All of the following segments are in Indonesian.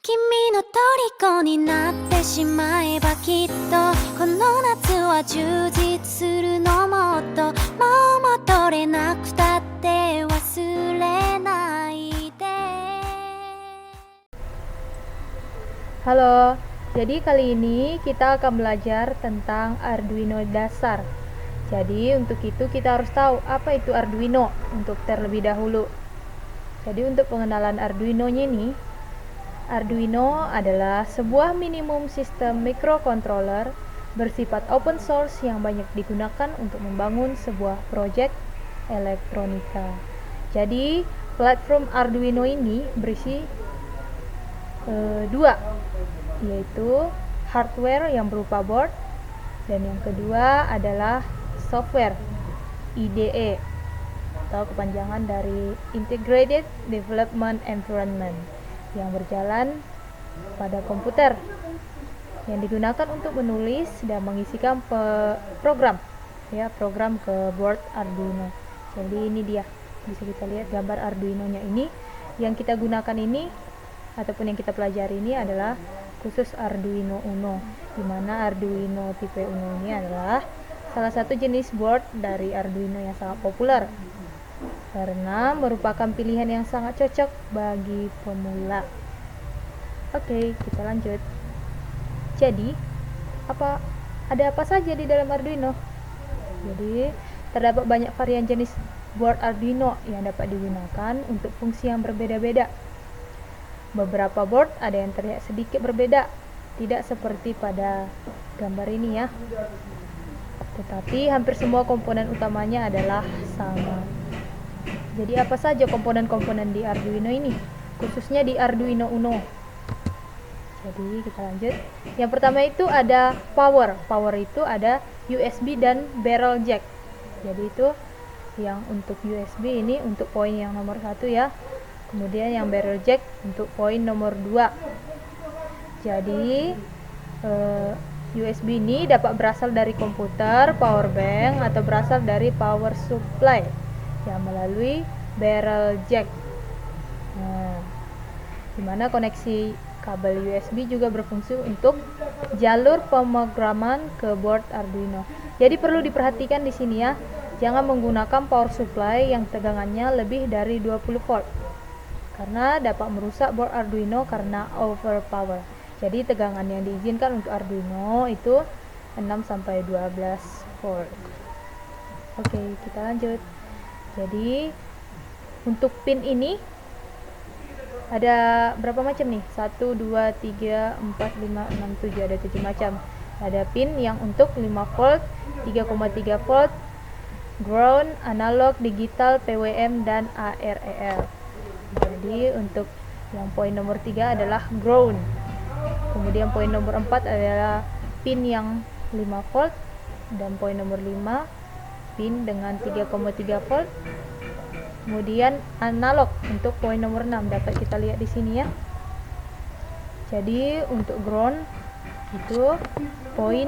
君の虜になってしまえばきっとこの夏は充実するのもっともう戻れなくたって忘れないで。 Halo, jadi kali ini kita akan belajar tentang Arduino dasar. Jadi untuk itu kita harus tahu apa itu Arduino untuk terlebih dahulu. Jadi untuk pengenalan Arduino-nya ini, Arduino adalah sebuah minimum sistem microcontroller bersifat open source yang banyak digunakan untuk membangun sebuah proyek elektronika. Jadi platform Arduino ini berisi dua, yaitu hardware yang berupa board, dan yang kedua adalah software IDE atau kepanjangan dari Integrated Development Environment yang berjalan pada komputer yang digunakan untuk menulis dan mengisikan program ke board Arduino. Jadi ini dia, bisa kita lihat gambar Arduino-nya ini. Yang kita gunakan ini ataupun yang kita pelajari ini adalah khusus Arduino Uno, di mana Arduino tipe Uno ini adalah salah satu jenis board dari Arduino yang sangat populer karena merupakan pilihan yang sangat cocok bagi pemula. Oke, kita lanjut. Jadi, ada apa saja di dalam Arduino? Jadi, terdapat banyak varian jenis board Arduino yang dapat digunakan untuk fungsi yang berbeda-beda. Beberapa board ada yang terlihat sedikit berbeda, tidak seperti pada gambar ini ya. Tetapi hampir semua komponen utamanya adalah sama. Jadi apa saja komponen-komponen di Arduino ini, khususnya di Arduino Uno? Jadi kita lanjut. Yang pertama itu ada power. Power itu ada USB dan barrel jack. Jadi itu yang untuk USB ini untuk poin yang nomor 1 ya. Kemudian yang barrel jack untuk poin nomor 2. Jadi USB ini dapat berasal dari komputer, power bank, atau berasal dari power supply yang melalui barrel jack. Nah, dimana koneksi kabel USB juga berfungsi untuk jalur pemrograman ke board Arduino. Jadi perlu diperhatikan di sini ya, jangan menggunakan power supply yang tegangannya lebih dari 20 volt. Karena dapat merusak board Arduino karena overpower. Jadi tegangan yang diizinkan untuk Arduino itu 6-12 volt. Oke, kita lanjut. Jadi untuk pin ini ada berapa macam nih? 1, 2, 3, 4, 5, 6, 7, ada 7 macam. Ada pin yang untuk 5 volt, 3,3 volt, ground, analog, digital, PWM, dan AREL. Jadi untuk yang poin nomor 3 adalah ground. Kemudian poin nomor 4 adalah pin yang 5 volt, dan poin nomor 5 pin dengan 3,3 volt. Kemudian analog untuk poin nomor 6 dapat kita lihat di sini ya. Jadi untuk ground itu poin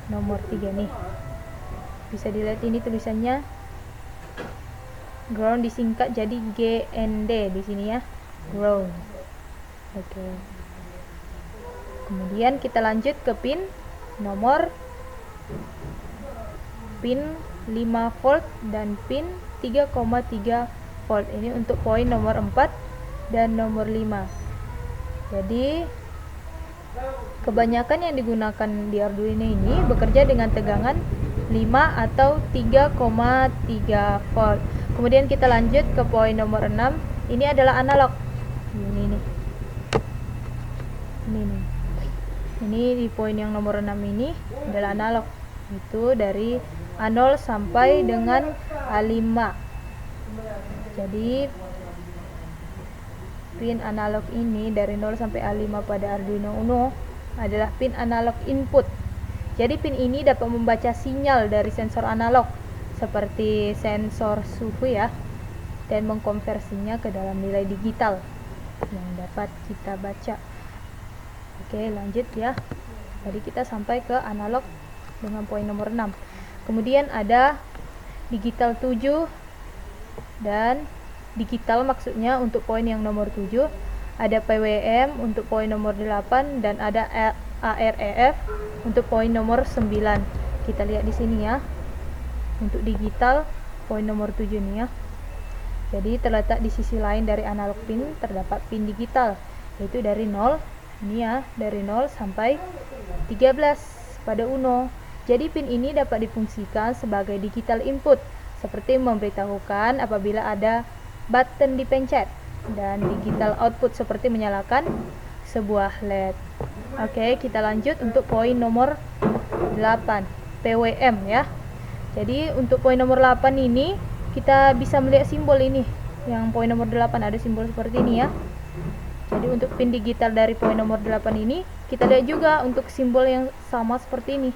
nomor 3 nih. Bisa dilihat ini tulisannya ground disingkat jadi GND di sini ya, ground. Oke. Kemudian kita lanjut ke pin nomor 5 volt dan pin 3,3 volt. Ini untuk poin nomor 4 dan nomor 5. Jadi kebanyakan yang digunakan di Arduino ini bekerja dengan tegangan 5 atau 3,3 volt. Kemudian kita lanjut ke poin nomor 6. Ini adalah analog. Ini nih. Ini di poin yang nomor 6 ini adalah analog. Itu dari A0 sampai dengan A5. Jadi pin analog ini dari 0 sampai A5 pada Arduino Uno adalah pin analog input. Jadi pin ini dapat membaca sinyal dari sensor analog seperti sensor suhu ya, dan mengkonversinya ke dalam nilai digital yang dapat kita baca. Oke, lanjut ya. Tadi kita sampai ke analog dengan poin nomor 6. Kemudian ada digital 7, dan digital maksudnya untuk poin yang nomor 7 ada PWM untuk poin nomor 8 dan ada AREF untuk poin nomor 9. Kita lihat di sini ya. Untuk digital poin nomor 7 nih ya. Jadi terletak di sisi lain dari analog pin terdapat pin digital, yaitu dari 0, ini ya, dari 0 sampai 13 pada Uno. Jadi pin ini dapat difungsikan sebagai digital input, seperti memberitahukan apabila ada button dipencet, dan digital output seperti menyalakan sebuah LED. Oke, kita lanjut untuk poin nomor 8, PWM ya. Jadi untuk poin nomor 8 ini kita bisa melihat simbol ini. Yang poin nomor 8 ada simbol seperti ini ya. Jadi untuk pin digital dari poin nomor 8 ini kita lihat juga untuk simbol yang sama seperti ini.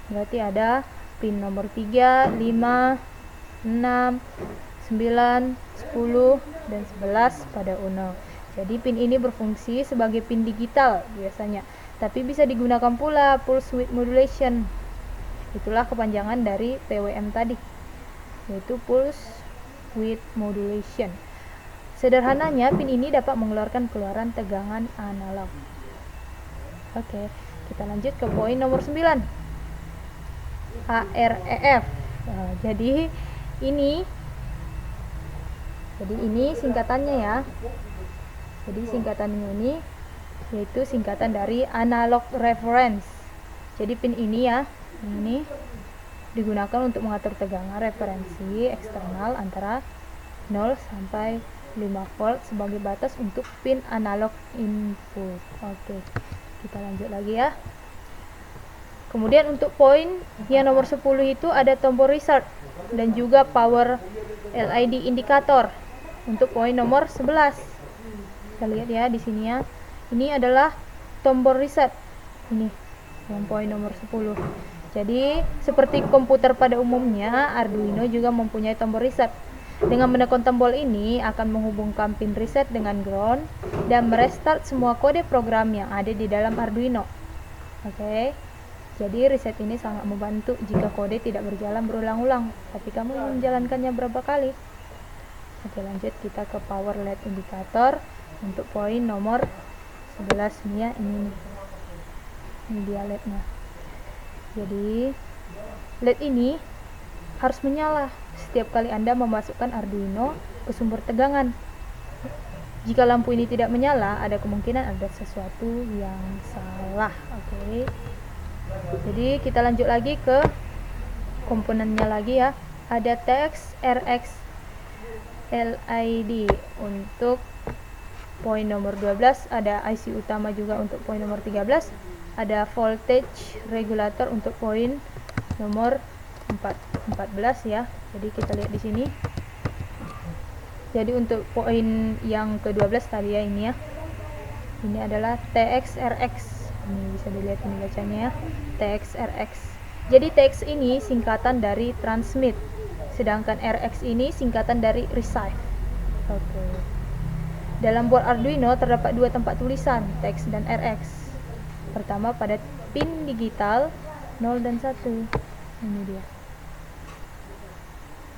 Berarti ada pin nomor 3, 5, 6, 9, 10 dan 11 pada Uno. Jadi pin ini berfungsi sebagai pin digital biasanya, tapi bisa digunakan pula pulse width modulation. Itulah kepanjangan dari PWM tadi, yaitu pulse width modulation. Sederhananya, pin ini dapat mengeluarkan keluaran tegangan analog. Oke, kita lanjut ke poin nomor 9, AREF. Nah, jadi ini singkatannya ya. Jadi singkatannya ini yaitu singkatan dari analog reference. Jadi pin ini ya, ini digunakan untuk mengatur tegangan referensi eksternal antara 0 sampai 5 volt sebagai batas untuk pin analog input. Oke, kita lanjut lagi ya. Kemudian untuk poin yang nomor 10 itu ada tombol reset dan juga power LED indikator untuk poin nomor 11. Kita lihat ya di sini ya. Ini adalah tombol reset. Ini yang poin nomor 10. Jadi seperti komputer pada umumnya, Arduino juga mempunyai tombol reset. Dengan menekan tombol ini akan menghubungkan pin reset dengan ground dan merestart semua kode program yang ada di dalam Arduino. Oke. Jadi reset ini sangat membantu jika kode tidak berjalan berulang-ulang, tapi kamu ingin menjalankannya berapa kali. Oke, lanjut kita ke power LED indikator untuk poin nomor 11 nih ya, ini dia LED-nya. Jadi LED ini harus menyala setiap kali Anda memasukkan Arduino ke sumber tegangan. Jika lampu ini tidak menyala, ada kemungkinan ada sesuatu yang salah. Oke. Jadi kita lanjut lagi ke komponennya lagi ya. Ada TX, RX, LED untuk poin nomor 12, ada IC utama juga untuk poin nomor 13. Ada voltage regulator untuk poin nomor 14 ya. Jadi kita lihat di sini. Jadi untuk poin yang ke-12 tadi ya, ini ya. Ini adalah TX-RX. Ini bisa dilihat ini bacanya ya. TX-RX. Jadi TX ini singkatan dari transmit, sedangkan RX ini singkatan dari receive. Oke. Dalam board Arduino terdapat dua tempat tulisan, TX dan RX. Pertama pada pin digital 0 dan 1. Ini dia.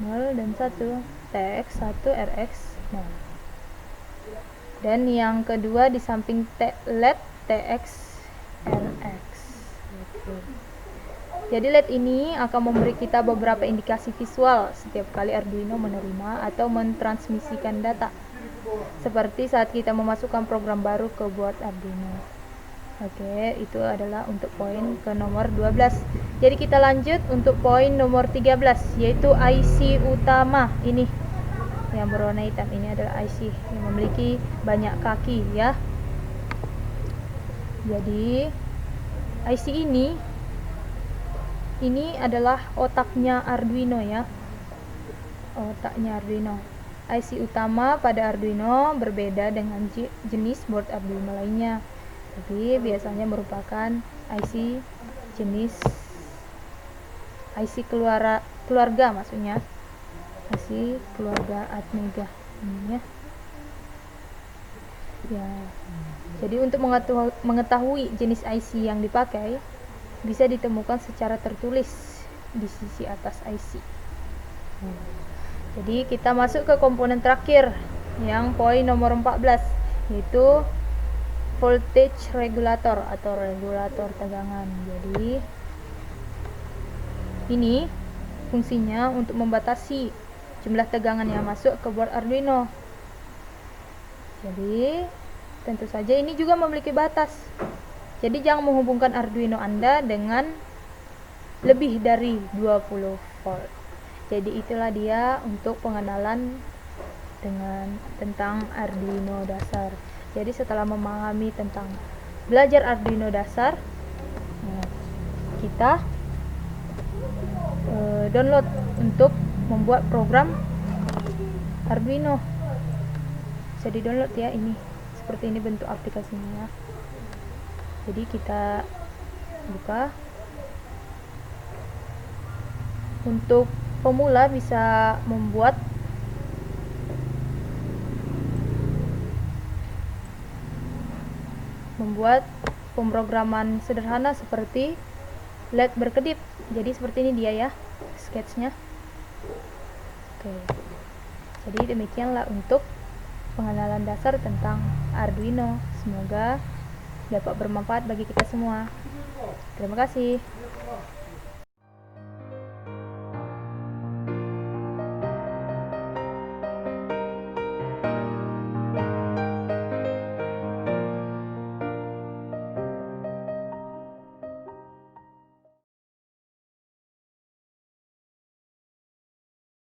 0 dan 1, TX 1, RX 0. Dan yang kedua di samping LED TX RX. Oke. Jadi LED ini akan memberi kita beberapa indikasi visual setiap kali Arduino menerima atau mentransmisikan data, seperti saat kita memasukkan program baru ke board Arduino. Oke, itu adalah untuk poin ke nomor 12. Jadi kita lanjut untuk poin nomor 13, yaitu IC utama. Ini yang berwarna hitam, ini adalah IC yang memiliki banyak kaki ya. Jadi IC ini adalah otaknya Arduino ya. Otaknya Arduino. IC utama pada Arduino berbeda dengan jenis board Arduino lainnya. Jadi biasanya merupakan IC jenis IC keluarga maksudnya. IC keluarga Atmega ini ya. Ya. Jadi untuk mengetahui jenis IC yang dipakai bisa ditemukan secara tertulis di sisi atas IC. Jadi kita masuk ke komponen terakhir yang poin nomor 14, yaitu voltage regulator atau regulator tegangan. Jadi ini fungsinya untuk membatasi jumlah tegangan yang masuk ke board Arduino. Jadi tentu saja ini juga memiliki batas. Jadi jangan menghubungkan Arduino Anda dengan lebih dari 20 volt. Jadi itulah dia untuk pengenalan tentang Arduino dasar. Jadi setelah memahami tentang belajar Arduino dasar, kita download untuk membuat program Arduino. Bisa di download ya, ini seperti ini bentuk aplikasinya ya. Jadi kita buka. Untuk pemula bisa membuat pemrograman sederhana seperti LED berkedip. Jadi seperti ini dia ya sketsnya. Oke. Jadi demikianlah untuk pengenalan dasar tentang Arduino. Semoga dapat bermanfaat bagi kita semua. Terima kasih.